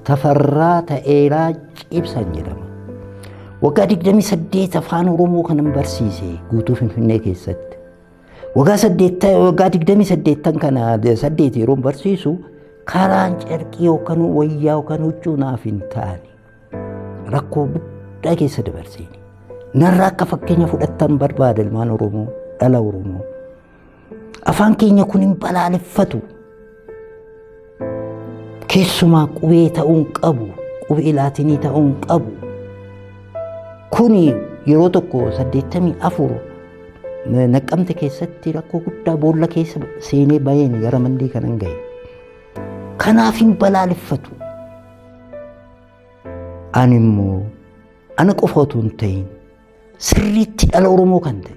Tafarraa Ta'eeraa Cibsan jedhama. Waggaa 28 afaan Oromoo kanan barsiise guutuu Finfinnee keessatti. Waggaa 28 kana 8 yeroo barsiisu karaan carqii yookaan wayyaa yookaan huccuu naaf hin taane. Rakkoo guddaa keessa dabarseeni. Narraa akka fakkeenya fudhattan barbaada ilmaan Oromoo, dhala Oromoo. Afaan keenya kun hin balaaleffatu. Keessumaa qubee ta'uun qabu, qubee laatinii ta'uun qabu. Kuni yeroo tokko 84 Naqqamte keessatti rakkoo guddaa boolla keessa seenee baheen gara mandii kanan gahe. Kanaaf hin balaaleffatu. Ani immoo ana qofa otoo hin ta'in sirriitti dhala Oromoo kan ta'e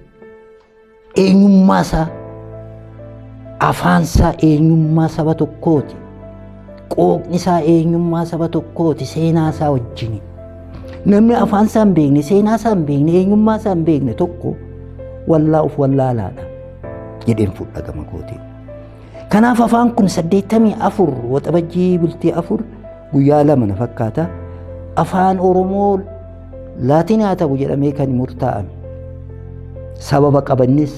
eenyummaa isaa afaan isaa eenyummaa saba tokkooti. Qooqni isaa eenyummaa saba tokkooti seenaa isaa wajjin. Namni afaan isaa hin beekne seenaa isaa hin beekne eenyummaa isaa hin beekne tokko wallaa'uuf wallaalaadha jedheen fudha gama kootiin. Kanaaf afaan kun 84 waxabajjii bultii 4 guyyaa 2 na fakkaata. Afaan Oromoo laatinaa ta'u jedhamee kan murtaa'ame. Sababa qabannis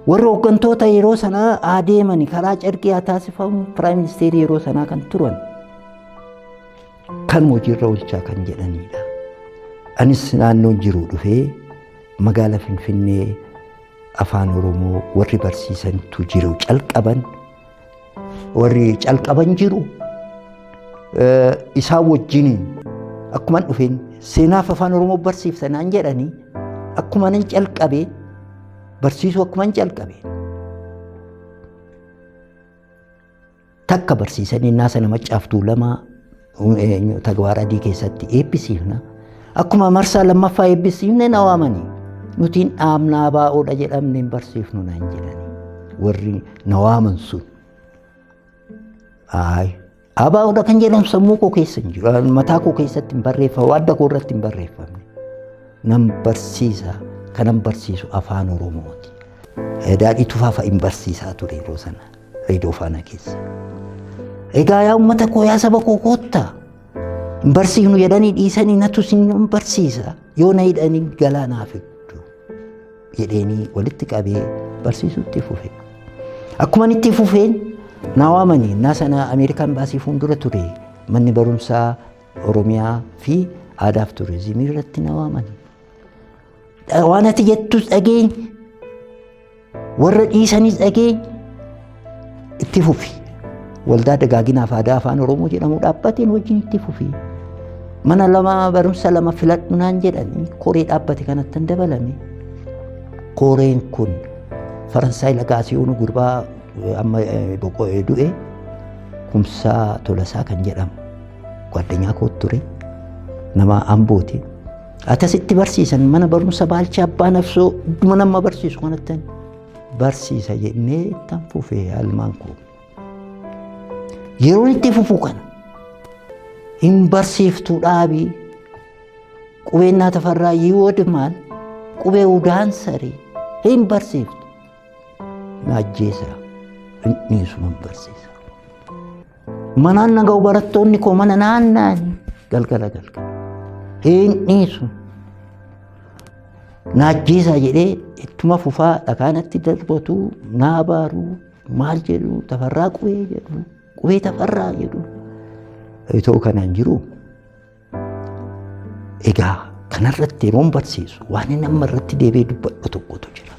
warra hooggantoota yeroo sanaa adeeman karaa carqii haa taasifamu Piraayim Ministeerii yeroo sanaa kan turan kan hojiirra oolchaa kan jedhanidha. Anis naannoon jiru dhufee magaalaa Finfinnee afaan Oromoo warri barsiisantu jiru calqaban warri calqaban jiru isaa wajjiniin akkuma dhufeen seenaaf afaan Oromoo barsiiftanaan jedhanii akkuma nan calqabee barsiisuu akkuma calqabee takka barsiisanii naasa nama caaftuu lama Tagwaar Adii keessatti eebbisiifna akkuma marsaa lammaffaa eebbisiifne na waamanii nutiin dhaabnaa baa'oodha jedhamne hin barsiifnu naan jedhanii warri na waaman sun abaa'oodha kan jedhamu sammuu koo keessa hin jiru mataa koo keessatti hin barreeffamu adda koo irratti hin barreeffamne nan barsiisa kanan barsiisu afaan Oromooti. Daadhii Tufaa hin barsiisaa ture yeroo sana reediyoo faana keessa. Egaa yaa uummata koo yaa saba koo koottaa hin barsiifnu jedhanii dhiisanii natu sin barsiisa yoo na hidhanii galaanaa fiddu jedheenii walitti qabee barsiisutti fufe. Akkuma itti fufeen na waamanii naa sana Ameerikaan baasii fuuldura ture manni barumsaa Oromiyaa fi aadaaf turizimii irratti na waamanii. Waan ati jettus dhageenya warra dhiisanis dhageenya itti fufi. Waldaa Dagaaginaaf Aadaa Afaan Oromoo jedhamu dhaabbateen wajjin itti fufi. Mana lama barumsa lama filadhu naan jedhanii koree dhaabbate kanatti dabalame. Koreen kun Faransaay Lagaasiyoon gurbaa amma du'e Kumsaa Tolasaa kan jedhamu gwaddinyaa koo ture nama Ambooti. Atasitti barsiisan mana barumsa Baalchaa Abbaa Nafsoo mana amma barsiisu kanatti barsiisa jennee ittaan fufee almaan koo. Yeroo itti fufu kana hin barsiiftuu dhaabii qubeen naa Tafarraa Yiwood maal qubee udaan saree hin barsiiftu naajjeesa dhiisuma barsiisa. Manaan naga'u barattoonni koo mana naannaanii galgala hin dhiisu. Naajjeesaa jedhee ittuma fufaa dhakaanatti darbatu naa baaruu maal jedhu Tafarraa qubee jedhu qubee Tafarraa jedhu. Itoo kanaan jiru egaa kanarratti yeroon barsiisu waan inni amma irratti deebi'ee dubbadhu tokkotu jira.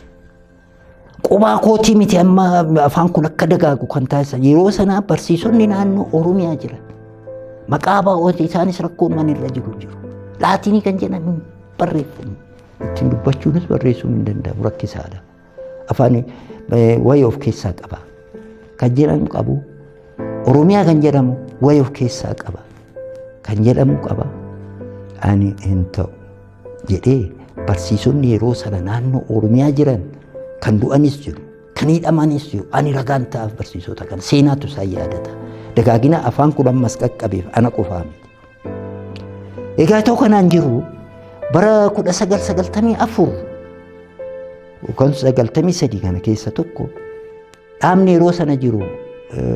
Qubaa kootii miti amma afaan kun akka dagaagu kan taasisan yeroo sanaa barsiisonni naannoo Oromiyaa jiran maqaa baa'ooti isaanis rakkoon manirra jiru. Laatinii kan jedhamu barreeffamu ittiin dubbachuunis barreessuun hin danda'amu rakkisaadha. Afaan wayii of keessaa qaba. Kan jedhamu qabu Oromiyaa kan jedhamu wayii of keessaa qaba. Kan jedhamu qaba. Ani hin ta'u jedhee barsiisonni yeroo sana naannoo Oromiyaa jiran kan du'anis jiru kan hidhamanis jiru ani ragaan ta'aaf barsiisota kan seenaatu isaan yaadata. Dagaagina afaan kun ammas qaqqabeef ana qofaa miti. Egaa ta'u kanaan jiru bara 1994 yookaan 93 kana keessa tokko dhaabni yeroo sana jiru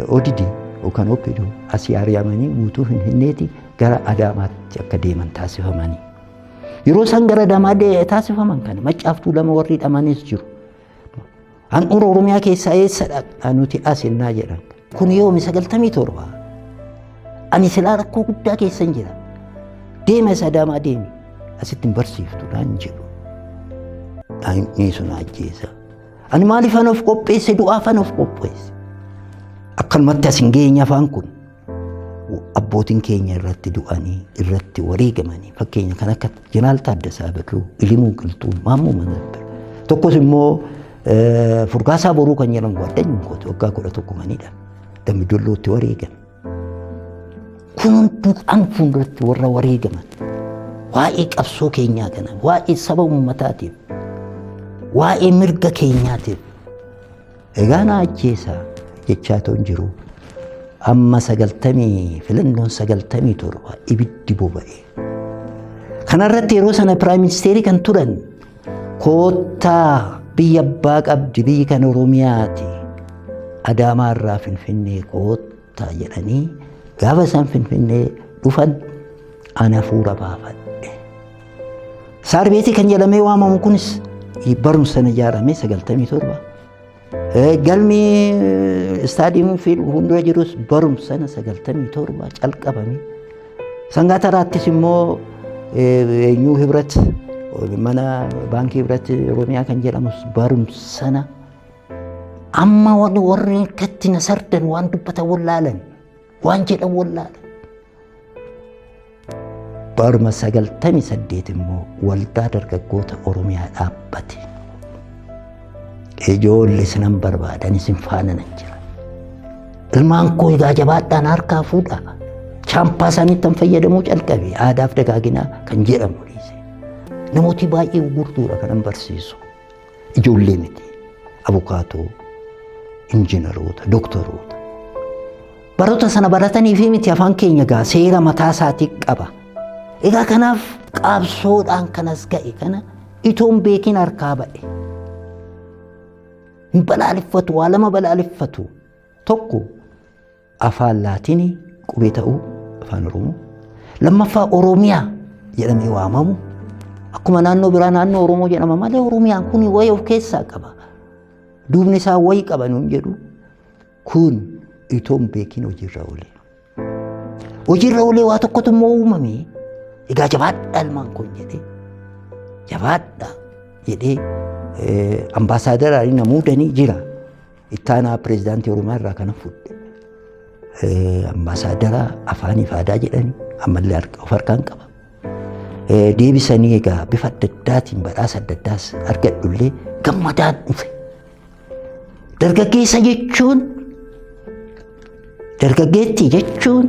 ODD yookaan OPDO asii ari'amanii guutuu Finfinneetii gara Adaamaatti akka deeman taasifamanii. Yeroo san gara Adaamaa taasifaman kana maccaaftuu lama warri hidhamanis jiru. Handhuura Oromiyaa keessaa eessadha nuti as ennaa jedhan. Kun yoomi 97. Ani silaa rakkoo guddaa keessan jira. Deema isa Adaamaa deemi. Asitti hin barsiiftu naan jedhu. Ani sun ajjeesa. Ani maaliifan of qopheesse du'aafan of qopheesse. Akkanumatti as hin geenye afaan kun. Abbootiin keenya irratti du'anii irratti wareegamanii fakkeenya kan akka Jeneraal Taaddasaa Birruu, Ilimuu Qilxuu, Maammoo Manabbar. Tokkos immoo Furgaasaa Boruu kan jedhamu ጓደኛው kooti waggaa 11 manidha. Dambidollootti wareegame. Kun du'an fuulduratti warra wareegaman. Waa'ee qabsoo keenyaa kana, waa'ee saba uummataatiif, waa'ee mirga keenyaatiif. Egaa na ajjeesaa jechaa ta'uun jiru. Amma 90 filannoon 97 ibiddi boba'e. Kanarratti yeroo sana Piraayim Ministeerii kan turan koottaa biyya abbaa qabdi biyyi kan Oromiyaati. Adaamaa irraa Finfinnee koottaa jedhanii gaafa isaan Finfinnee dhufan ana hafuura baafadhe. Saarbeetii kan jedhamee waamamu kunis barumsa ijaarame 97. Galmi istaadiyeemii fi hundura jirus barumsa 97 calqabame. Sangaataraattis immoo eenyu hibrat mana baankii hibrat Oromiyaa kan jedhamus barumsa amma warri katti na sardan waan dubbatan wallaalan waan jedhan wallaalan. Baruma 98 immoo waldaa dargaggoota Oromiyaa dhaabbate. Ijoollee sinan barbaadan isin faana nan jira. Ilmaan koo egaa jabaadhaan harkaa fuudhaa. Chaampaa isaaniitti kan fayyadamuu calqabe aadaaf dagaaginaa kan jedhamu dhiise. Namooti baay'ee gurguddoodha kanan barsiisu. Ijoollee miti. Abukaatoo, injiinaroota, doktoroota. Baroota sana baratanii fi miti afaan keenya gaa seera mataa isaatii qaba. Egaa kanaaf qaabsoodhaan kanas ga'e kana itoon beekin harkaa ba'e. Hin balaaleffatu waa lama balaaleffatu. Tokko afaan Laatinii qubee ta'uu afaan Oromoo. Lammaffaa Oromiyaa jedhamee waamamu. Akkuma naannoo biraa naannoo Oromoo jedhama malee Oromiyaan kun wayii of keessaa qaba. Duubni isaa wayii qaba nuun jedhu. Kun itoon beekin hojiirra oolee. Hojiirra oolee waa tokkotu immoo uumame. Egaa jabaadha ilmaan kun jedhee. Jabaadha jedhee ambaasaadaraanii namuudanii jira. Ittaanaa pireezidaantii Oromiyaa irraa kana fudhe. Ambaasaadara afaanii fi aadaa jedhanii ammallee of harkaan qaba. Deebisanii egaa bifa adda addaatiin badhaasa adda addaas argadhullee gammadaan dhufe. Dargaggeessa jechuun dargaggeettii jechuun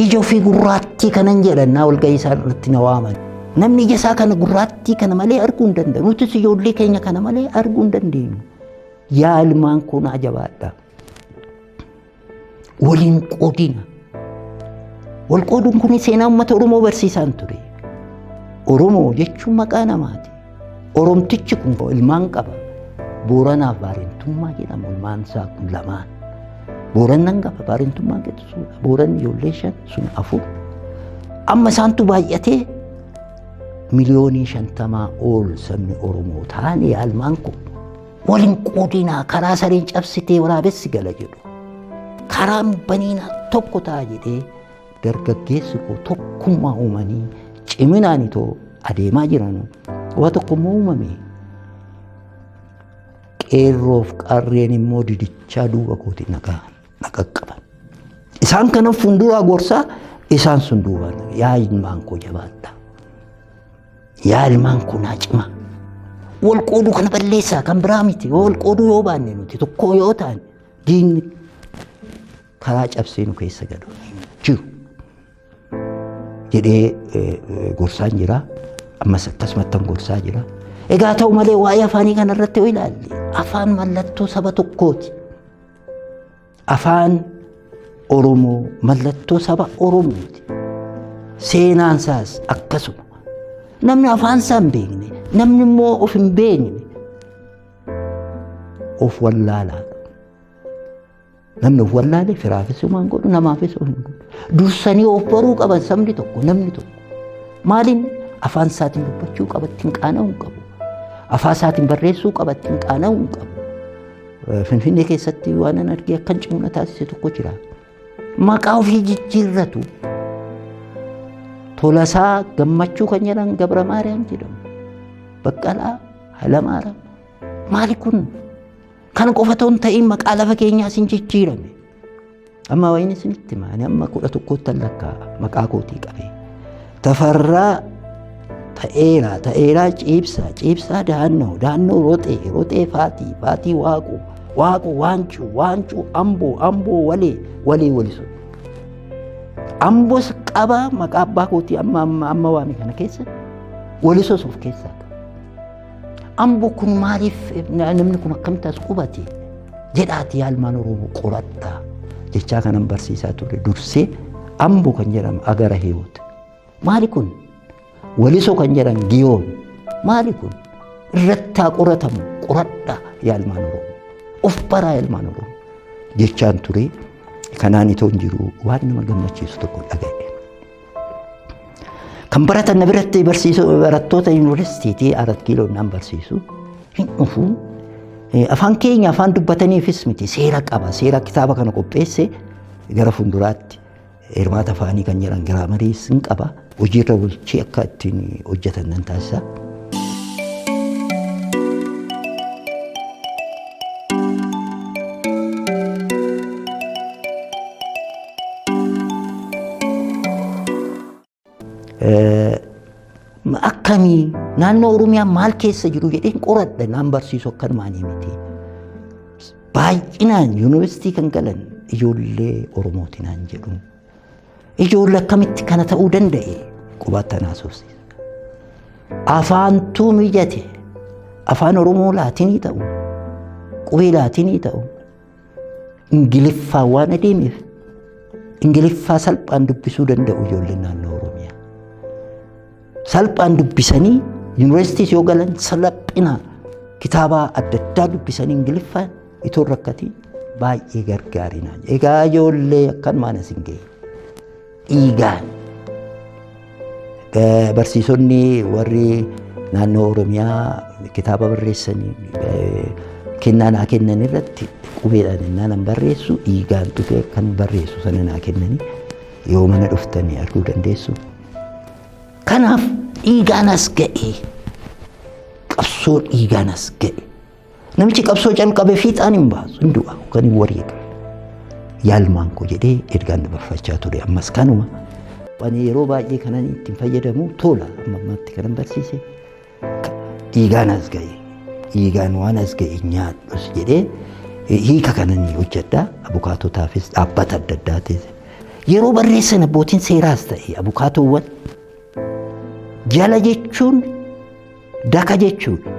ija ofii gurraattii kanan jedhannaa walgahii isaa irratti na waaman. Namni ija isaa kana gurraattii kana malee arguu hin danda'u. Nutis ijoollee keenya kana malee arguu hin dandeenyu. Yaa ilmaan kun jabaadha. Waliin qoodina. Wal qooduun kun seenaa uummata Oromoo barsiisaan ture. Oromoo jechuun maqaa namaati. Oromtichi kun ilmaan qaba. Booranaaf Baarentummaa jedhama ilmaan isaa kun lamaan. Boorannan qaba Baarentummaa qixxisuudha. Booranni ijoollee 5 sun 4. Amma isaantu baay'atee miliyoonii 50 ol sabni Oromoo taane ilmaan kun waliin qoodinaa karaa sareen cabsitee waraabessi gala jedhu. Karaan baniinaa tokko ta'a jedhee dargaggeessi koo tokkummaa uumanii ciminaan itoo adeemaa jiran waa tokkummaa uumame. Qeerroof qarreen immoo didichaa duuba kooti naqaqqaban. Isaan kana fuulduraa gorsaa isaan sun duubaan yaa ilmaan koo jabaadha. Yaa ilmaan koo naa cima. Wal qooduu kana balleessaa kan biraa miti. Wal qooduu yoo baanne nuti tokko yoo taane diinni karaa cabsee nu keessa gadu jiru. Jedhee gorsaan jira. Ammas akkasumatti gorsaa jira. Egaa ta'u malee waa'ee afaanii kanarratti yoo ilaalle afaan mallattoo saba tokkooti. Afaan Oromoo mallattoo saba Oromooti. Seenaan isaas akkasuma. Namni afaan isaa hin beekne, namni immoo of hin beekne of wallaalaa. namni wallaalee firaafisumaan godhu namaafisuu hin godhu. Dursanii of baruu qaban sabni tokko namni tokko maaliin afaan isaatiin dubbachuu qaba ittiin qaana'uu hin qabu. Afaan isaatiin barreessuu qaba ittiin qaana'uu hin qabu. Finfinnee keessatti waan an argee akkan cimna taasise tokko jira. Maqaa ofii jijjiirratu Tolasaa Gammachuu kan jedhan Gabra Maariyaam jedhamu. Baqqalaa Halamaaram. Maali kun? Kan qofa ta'uun ta'in maqaa lafa keenyaa isin jijjiirame. Amma wayin isinitti maani amma 11 lakkaa maqaa kootii qabee. Tafarraa ta'eeraa ciibsaa dahannoo roxee faatii waaqu waancuu amboo walee walisu. Amboos qabaa maqaa abbaa kootii amma waame kana keessa walisos of keessaa qaba. Amboo kun maaliif namni kun akkamitti as qubate jedhaati yaalmaan Oromoo qoradhaa jechaa kanan barsiisaa ture. Dursee Amboo kan jedhamu agara heewwata. Maali kun? Walisoo kan jedhan giyoon. Maali kun? Irrattaa qoratamu qoradhaa yaalmaan Oromoo. Of baraa yaalmaan Oromoo jechaan ture. Kanaan itoo hin jiru waan nama gammachiisu tokko dhaga'e. Kan baratan na biratti barattoota yuunivarsiitii 4 kiiloo naan barsiisu hin dhufu. Afaan keenya afaan dubbataniifis miti seera qaba. Seera kitaaba kana qopheesse gara fuulduraatti hirmaata afaanii kan jedhan giraamariis hin qaba. Hojiirra bulchee akka ittiin hojjetan nan taasisa. Akkamii naannoo Oromiyaa maal keessa jiru jedheen qoradha naan barsiisu akkanumaanii miti. Baay'inaan yuunivarsiitii kan galan ijoollee Oromooti naan jedhu. Ijoollee akkamitti kana ta'uu danda'e qubaatti naasofsiisa. Afaantuu mijate afaan Oromoo laatinii ta'u qubee laatinii ta'u Ingiliffaa waan adeemeef Ingiliffaa salphaan dubbisuu danda'u ijoolleen naannoo Oromiyaa. Salphaan dubbisanii yuunivarsiitii yoo galan salaphina kitaaba adda addaa dubbisanii Ingiliffaan itoo rakkatii baay'ee gargaarinaa. Egaa ijoollee akkanumaan as hin ga'e. Dhiigaan barsiisonni warri naannoo Oromiyaa kitaaba barreessanii kennaa naa kennan irratti qubeedhaan innaan an barreessu dhiigaan dhufee kan barreessu sana naa kennanii yoo mana dhuftanii arguu dandeessu. Kanaaf dhiigaan as ga'e. Qabsoo dhiigaan as ga'e. Namichi qabsoo calqabe fiixaan hin baasu hin du'a kan hin wareega. Yaalmaan koo jedhee ergaan dabarfachaa ture ammas kanuma. Ani yeroo baay'ee kanan ittiin fayyadamu tola ammatti kanan barsiise. Dhiigaan as ga'e. Dhiigaan waan as ga'e nyaadhus jedhee hiika kananii hojjedha. Abukaatotaafis dhaabbata adda addaatis. Yeroo barreessan abbootiin seeraas ta'e abukaatoowwan jala jechuun daka jechuudha.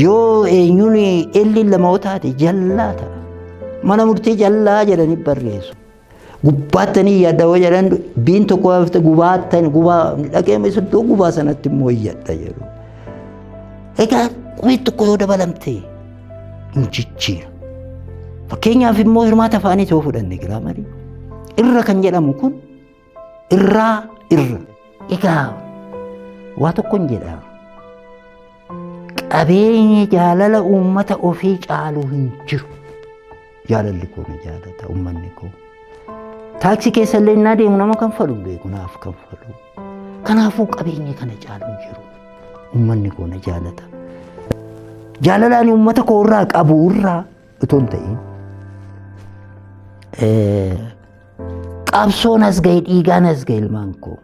Yoo eenyuun elliin lama yoo taate jallaa ta'a. Mana murtii jallaa jedhanii barreessu. Gubbaattanii yaadawoo jedhan biin tokko hafte gubaattan gubaa dhaqee iddoo gubaa sanatti immoo iyyadha jedhu. Egaa qubeen tokko yoo dabalamte hin jijjiira. Fakkeenyaaf immoo hirmaata afaanii yoo fudhanne giraamarii. Irra kan jedhamu kun irraa irra. Egaa waa tokko hin jedhaa. Qabeenya jaalala uummata ofii caaluu hin jiru. Jaalalli koo na jaalata uummanni koo. Taaksii keessa illee innaa deemu nama kan falu beeku naaf kan falu. Kanaafuu qabeenya kana caalu hin jiru. Uummanni koo na jaalata. Jaalalaan uummata koo irraa qabu irraa itoo hin ta'in. Qabsoon as ga'e dhiigaan as ga'e ilmaan koo.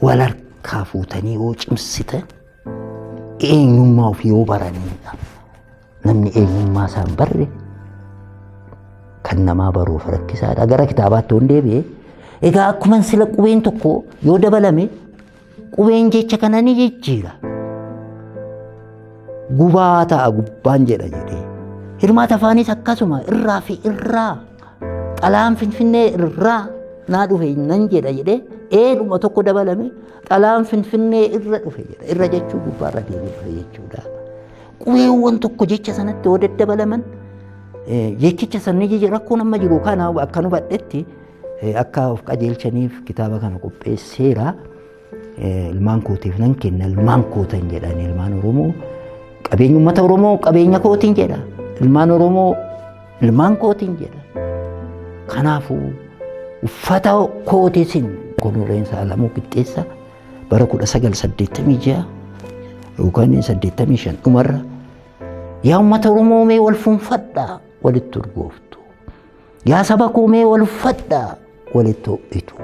Wal harkaa fuutanii yoo cimsitan eenyummaa ofii yoo baranidha. Namni eenyummaa isaan barre kan namaa baruuf rakkisaadha. Gara kitaabaatti yoo deebi'e egaa akkuma sila qubeen tokko yoo dabalame qubeen jecha kana ni jijjiira. Gubaa ta'a gubbaan jedha jedhee. Hirmaata afaanis akkasuma irraa fi irraa xalaan Finfinnee irraa naa dhufe nan jedha jedhee eedhuma tokko dabalame xalaan Finfinnee irra dhufe jedha. Irra jechuu gubbaarra deebi'e jechuudha. Qubeewwan tokko jecha sanatti yoo daddabalaman jechicha sanni jijji rakkoo nama jiru kana akka nu badhetti akka of qajeelchaniif kitaaba kana qopheesseera. Ilmaan kootiif nan kenna ilmaan kootan jedhan ilmaan Oromoo qabeenya uummata Oromoo qabeenya kootiin jedha. Ilmaan Oromoo ilmaan kootiin jedha. Kanaafuu uffata kootiisin Koloneel Alamuu Qixxeessaa bara 1986 yookaan 85 dhumarra yaa uummata Oromoo mee wal fuunfadhaa walitti urgooftu. Yaa saba koo mee wal uffadhaa walitti ho'itu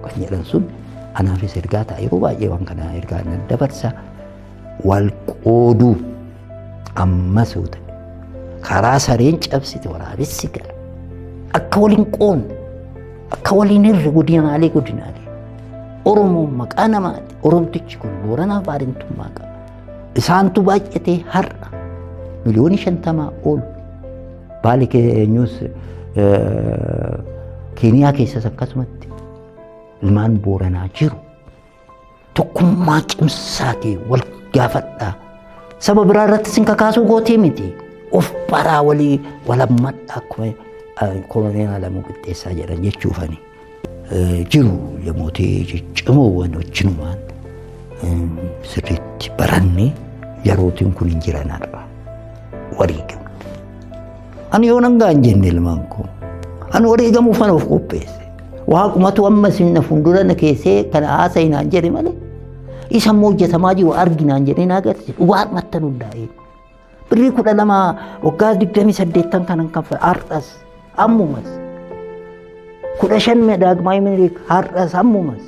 kan jedhan sun anaafis ergaa ta'a yeroo baay'ee waan kana ergaa nan dabarsa. Wal qooduu ammas yoo ta'e karaa sareen cabsite waraabessi gala. Akka waliin qoonne akka waliin irra godinaalee Oromoon maqaa namaati. Oromtichi kun Booranaa Baarentummaa qaba. Isaantu baay'atee har'a miliyoonii 50 ol baali keenyus Keeniyaa keessas akkasumatti ilmaan Booranaa jiru. Tokkummaa cimsaatii wal gaafadhaa. Saba biraa irratti sin kakaasuu gootii miti. Of baraa walii walammadhaa akkuma Koloneel Alamuu Qixxeessaa jedhan jechuufani. Jiru yemmootii ciccimoo wajjinumaan sirriitti barannee yerootiin kun hin jiran har'a wareegama. Ani yoo nangaa hin jenne ilmaan koo ani wareegamuuf ana of qopheesse. Waaqumatu ammas hin fuuldura na keessee kana haasa'inaan jedhe malee isa immoo hojjetamaa jiru arginaan jedhee na agarsiise. Waan mattan hundaa'ee birrii 12 waggaa 28 kanan kanfala har'as ammumas 15 daagmaayii Minilik har'as ammumas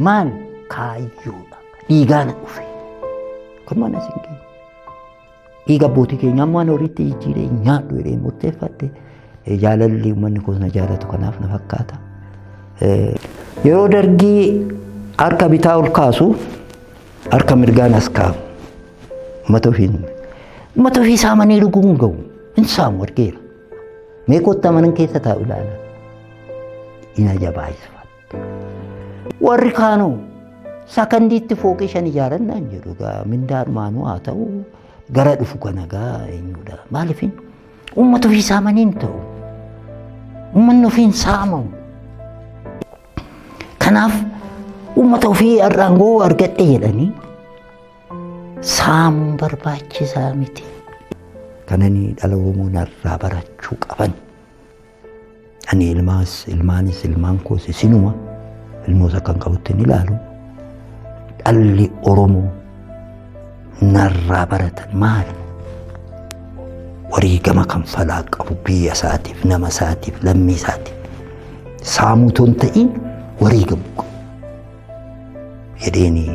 maal kaayyoodha dhiigaana dhufe kun mana sinqee dhiiga abbootii keenya ammoo ani horiitti jijjiiree nyaadhu jedhee murteeffadhe jaalalli uummanni koos na jaalatu kanaaf na fakkaata. Yeroo dargii harka bitaa ol kaasu harka mirgaan as kaa'u uummata ofii saamanii dhuguun ga'u hin saamu argeera. Mee kottaa manan keessa taa'u ilaala. Ina jabaayifatu. Warri kaanoo sakandiitti fooqii 5 ijaarannaan jedhu gaa mindaadhumaanuu haa ta'u gara dhufu kana gaa eenyudha. Maaliifin uummata ofii saamanii hin ta'u. Uummanni ofii hin saamamu. Kanaaf uummata ofii arraangoo argadhe jedhanii saamuun barbaachisaa miti. Kananii dhala Oromoo narraa barachuu qaban. Ani ilmaanis ilmaan koos isinuma ilmoota kan qabutti ni ilaalu. Dhalli Oromoo narraa baratan maali? Wareegama kanfalaa qabu biyya isaatiif, nama isaatiif, lammii isaatiif. Saamuu ton ta'in wareegamuu qabu. Jedheeni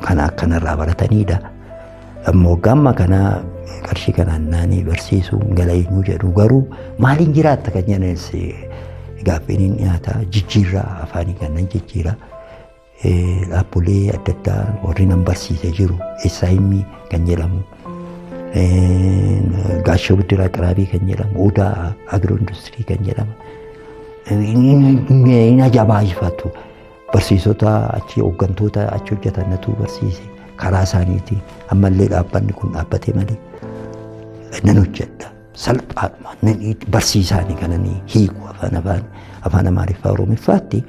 kana akkanarraa baratanidha. Ammoo gamma kana qarshii kanaan naanii barsiisuun gala eenyu jedhu garuu maaliin jiraatta kan jedhanis gaaffiin dhiyaata jijjiirraa afaanii kannan jijjiirraa dhaabbilee adda addaa warri nan barsiisee jiru SIM kan jedhamu Gaashoo Biddiraa Qiraabii kan jedhamu Odaa Agiroo Industirii kan jedhamu inni ajaa'ibsiifatu barsiisota achi hooggantoota achi hojjetannatu barsiise karaa isaaniitii ammallee dhaabbanni kun dhaabbatee malee nan hojjedha salphaadhuma nan barsiisaanii kananii hiiku afaan Amaariffaa Oromiffaatti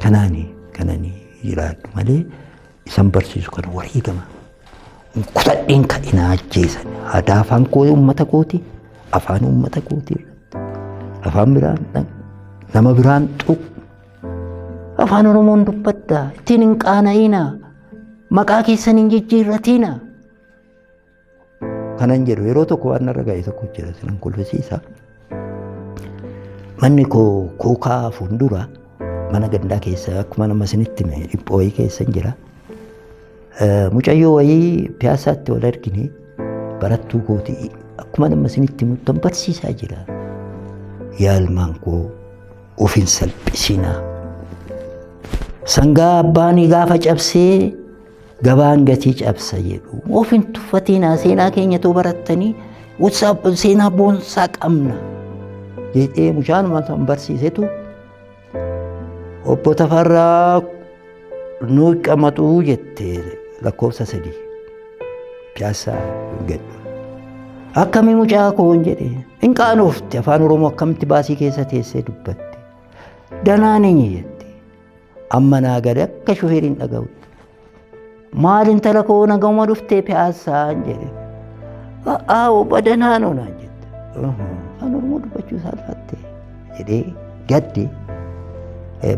kananii jiraadhu malee isan barsiisu kana wareegama kutadhiin kadhinaa ajjeesan aadaa afaan koo uummata kooti afaan uummata kooti irratti afaan biraan nama biraan tuqu afaan Oromoon dubbadda ittiin hin qaana'inaa maqaa keessan hin jijjiirratinaa kanan jedhu yeroo tokko waan narra ga'e tokko jira sinan kolfisiisa. Manni koo kookaa fuuldura mana gandaa keessa akkuma nama isinitti dhiphoo wayii keessa jira. Mucayyoo wayii piyaasaatti wal argine barattuu kooti akkuma nama isinitti muttan barsiisaa jira. Yaa ilmaan koo of hin salphisinaa. Sangaa abbaanii gaafa cabsee gabaan gatii cabsa jedhu of hin tuffatinaa seenaa keenya too barattanii seenaa boonsaa qabna jedhee mucaanuma kan barsiisetu obbo Tafarraa nuu qamaxuu jettee lakkoofsa 3 piyaasaa gadhu Akkami mucaa koon jedhe hin qaanofte afaan Oromoo akkamitti baasii keessa teessee dubbatte. Danaan eenyu jette. Amma naa gadi akka shufeeriin dhaga'u. Maal intala koo nagama dhuftee piyaasaan jedhe. Obbo Danaanoo naan jette. Afaan Oromoo dubbachuu saalfatte jedhee gadde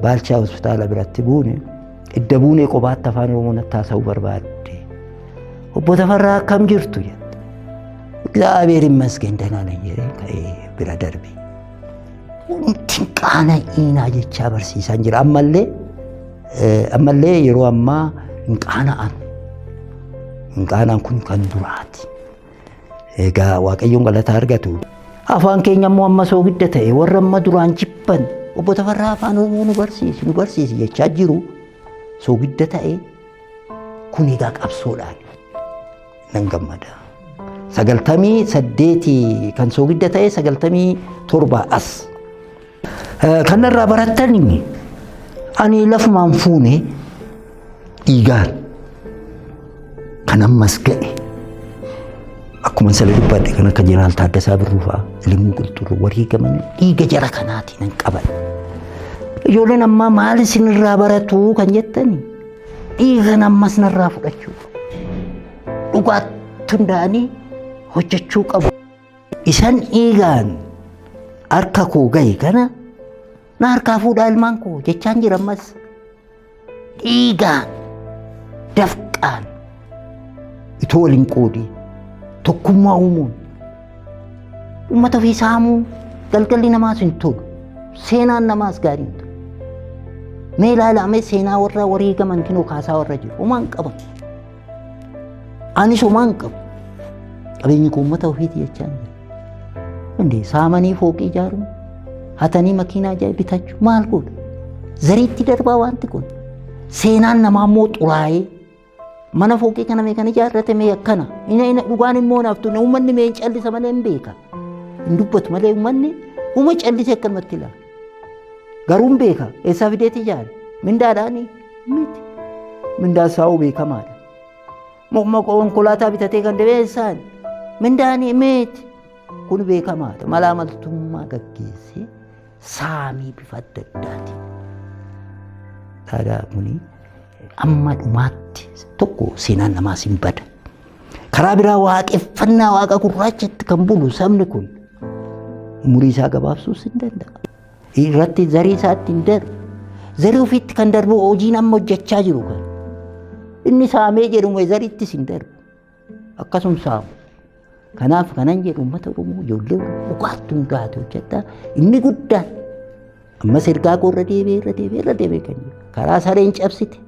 Baalchaa hospitaala biratti buune idda buunee qobaatti afaan Oromoo natti haasa'uu barbaadde. Obbo Tafarraa akkam jirtu jette. እግዚአብሔር ይመስገን ደህና ነኝ jedhee bira darbe. Wanti qaana'inaa jechaa barsiisan jira. Ammallee yeroo ammaa hin qaana'an. Hin qaana'an kun kan duraati. Egaa Waaqayyoon galata argatu. Afaan keenya immoo amma soogidda ta'e warra amma duraan jibban obbo Tafarraa afaan Oromoo nu barsiisi jechaa jiru soogidda ta'e kun egaa qabsoodhaan nan gammada. 98 kan soogidda ta'e 97 as. Kanarraa barattanii ani lafumaan fuune dhiigaan kan ammas ga'e akkuma sala dubbadhe kan akka Jeneraal Taaddasaa Birruu fa'aa Limuu Qulxurruu wareegaman dhiiga jara kanaatiin hin qaban. Ijoolleen ammaa maal isinirraa baratu kan jettani dhiigan ammas narraa fudhachuu dhugaatti hundaa'anii hojjechuu qabu. Isan dhiigaan harka koo ga'e kana na harkaa fuudhaa ilmaan koo jechaan jira ammas. Dhiigaan dafqaan itoo waliin qoodee tokkummaa uumuun uummata ofii saamuu galgalli namaas hin tolu. Seenaan namaas gaarii hin tolu. Mee ilaalamee seenaa warra wareegaman kinoo kaasaa warra jiru homaan qaban. Anis homaan qabu. Qabeenyi koo uummata ofiiti jechaan jira. Hundee saamanii fooqii ijaaruun hatanii makiinaa bitachuu maal godhu? Zariitti darbaa wanti kun. Seenaan namaa immoo xuraa'ee mana fooqii kana mee kan ijaarrate mee akkana. Ina dhugaan immoo naaftu uummanni mee callisa malee hin beeka. Hin dubbatu malee uummanni uuma callisee akkanumatti ilaala. Garuu hin beeka eessaa fideeti ijaare mindaadhaanii miti. Mindaan saa'uu beekamaadha. Mokma konkolaataa bitatee kan dabee eessaan mindaanii miti. Kun beekamaadha. Malaamaltummaa gaggeessee saamii bifa adda addaati. Dhagaa kuni amma dhumaatti tokko seenaan namaas hin bada. Karaa biraa waaqeffannaa waaqa gurraachatti kan bulu sabni kun umurii isaa gabaabsuus hin danda'a. Irratti zarii isaatti hin darbu. Zarii ofiitti kan darbu hojiin amma hojjechaa jiru kan. Inni saamee jedhume zariittis hin darbu. Akkasuma saamu. Kanaaf kanan jedhu uummata Oromoo ijoollee dhugaatti hundaate hojjetaa inni guddaan ammas ergaa koo irra deebi'ee kan jiru. Karaa sareen cabsite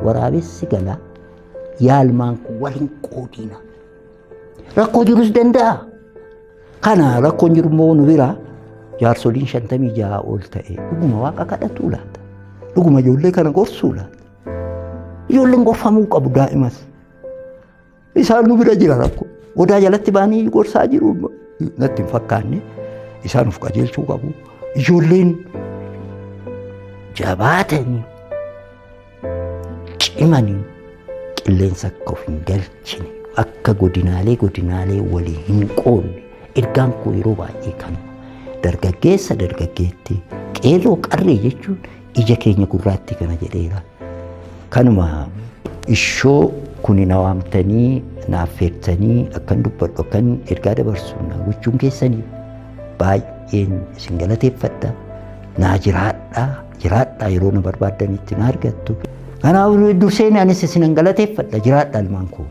waraabessi galaa yaalmaan kun waliin qoodina. Rakkoo jirus danda'a. Kana rakkoon jiru immoo nu biraa jaarsoliin 56 ol ta'e dhuguma waaqa kadhatu laata. Dhuguma ijoollee kana gorsuu laata. Ijoolleen gorfamuu qabu daa'imas. Isaan nu bira jira rakkoo. Odaa jalatti baanii gorsaa jiru natti hin fakkaanne isaan of qajeelchuu qabu. Ijoolleen jabaatanii cimanii qilleensa akka of hin galchine akka godinaalee walii hin qoonne ergaan koo yeroo baay'ee kanuma. Dargaggeessa dargaggeetti qeerroo qarree jechuun ija keenya gurraatti kana jedheera. Kanuma ishoo kuni na waamtanii naaf feertanii akkan dubbadhu akkan ergaa dabarsu na gochuun keessanii baay'een isin galateeffadha. Naa jiraadhaa yeroo na barbaaddanitti na argattu. Kanaaf durseen anis isin galateeffadha jiraadhaa ilmaan koo.